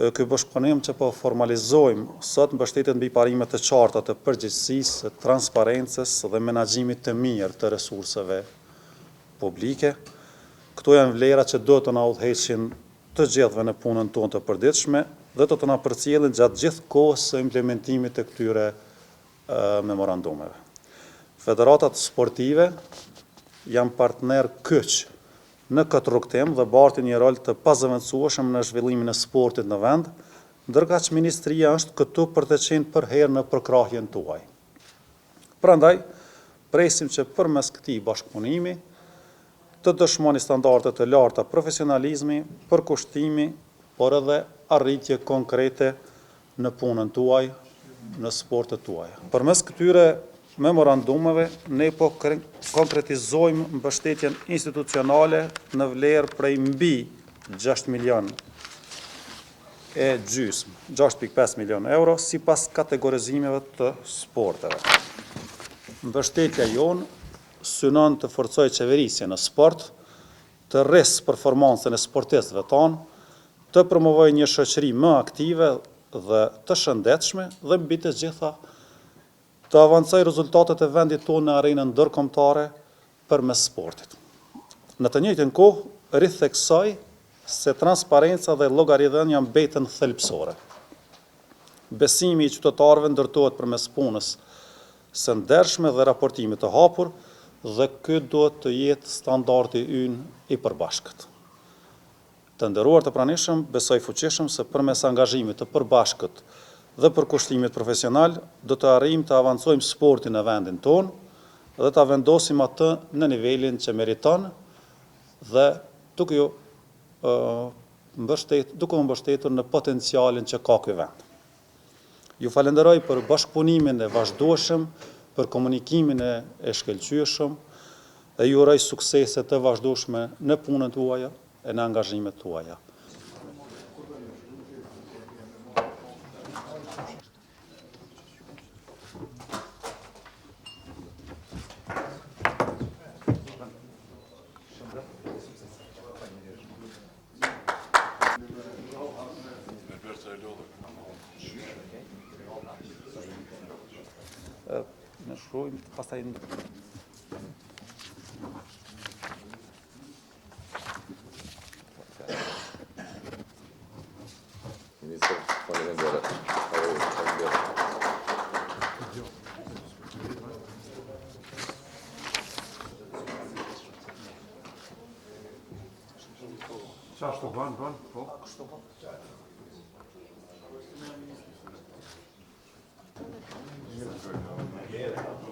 Ky bashkëpunim që po formalizojmë sot mbështetet mbi parimet të qarta të përgjegjësisë, transparencës dhe menaxhimit të mirë të resurseve publike. Këto janë vlera që do të na udhëheqin të gjithëve në punën tonë të përditshme dhe do të na përcjellin gjatë gjithë kohës së implementimit të këtyre memorandumeve. Federatat sportive janë partner kyç në këtë rrugtim dhe bartin një rol të pazëvendësueshëm në zhvillimin e sportit në vend, ndërkaq Ministria është këtu për të qenë përherë në përkrahjen tuaj. Prandaj, presim që përmes këtij bashkëpunimi të dëshmoni standarde të larta profesionalizmi, përkushtimi, por edhe arritje konkrete në punën tuaj, në sportet tuaj. Përmes këtyre memorandumeve, ne po konkretizojmë mbështetjen institucionale në vlerë prej mbi 6 milion e gjysmë, 6,5 milion euro, sipas kategorizimeve të sporteve. Mbështetja jonë synon të forcojë qeverisjen në sport, të rrisë performancën e sportistëve tanë, të promovojë një shoqëri më aktive dhe të shëndetshme dhe mbi të gjitha të avancoj rezultatet e vendit tonë në arenën ndërkombëtare përmes sportit. Në të njëjtën kohë, ritheksoj se transparenca dhe llogaridhënia mbeten thelbësore. Besimi i qytetarëve ndërtohet përmes punës së ndershme dhe raportimit të hapur, dhe ky duhet të jetë standardi ynë i përbashkët. Të nderuar të pranishëm, besoj fuqishëm se përmes angazhimit të përbashkët dhe përkushtimit profesional, do të arrijmë të avancojmë sportin në vendin tonë dhe të vendosim atë në nivelin që meriton dhe duke u mbështetur në potencialin që ka ky vend. Ju falenderoj për bashkëpunimin e vazhdueshëm, për komunikimin e shkëlqyeshëm dhe ju uroj suksese të vazhdueshme në punën tuaja e në angazhimet tuaja. Në shkrujmë, pastaj Ministër, faleminderit. Qashtu ban, po? Yeah.